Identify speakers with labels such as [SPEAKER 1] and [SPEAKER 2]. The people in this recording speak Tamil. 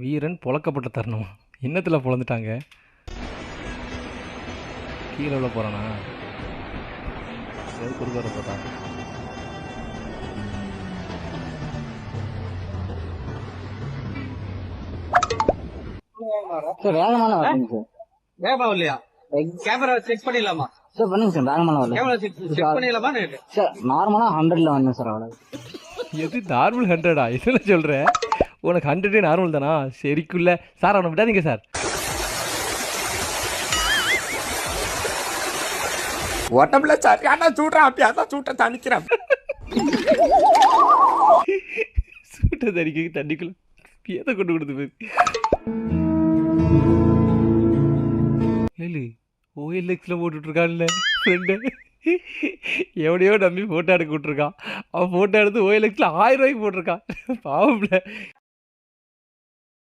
[SPEAKER 1] வீரன் பொழக்கப்பட்ட தருணம். என்னத்தில் பொழந்துட்டாங்க? கீழே உள்ள போகிறானா? ஏதாவது குறுக்க வர போதா?
[SPEAKER 2] சார் வேகமான வரீங்க சார்.
[SPEAKER 3] வேகமா இல்லையா? கேமரா செக் பண்ணிடலாமா?
[SPEAKER 2] சார் பண்ணுங்க சார் வேகமான வரல.
[SPEAKER 3] கேமரா செக் பண்ணிடலாமா?
[SPEAKER 2] சார் நார்மலா 100ல வந்தேன் சார் அவ்வளவு.
[SPEAKER 1] எது நார்மல் 100ஆ? என்ன சொல்கிறேன்? உனக்கு 100 நார்மல் தானா? சரிக்குள்ள சார் அவனை விடாதீங்க சார்.
[SPEAKER 4] உடம்புல சரியான சூடுறான், அப்படியாதான் சூட்டை தணிக்கிறேன்.
[SPEAKER 1] சூட்டை தணிக்க தண்ணிக்குள்ள ஏதை கொண்டு கொடுத்து போய் ஏழு ஓஎல்எக்ஸில் போட்டுட்ருக்கான்ல ஃப்ரெண்டு. எவனையோ நம்பி ஃபோட்டோ எடுக்க விட்ருக்கான். அவன் ஃபோட்டோ எடுத்து ஓஎல்எக்ஸில் 1000 ரூபாய்க்கு போட்டிருக்கான். பாவம்ல.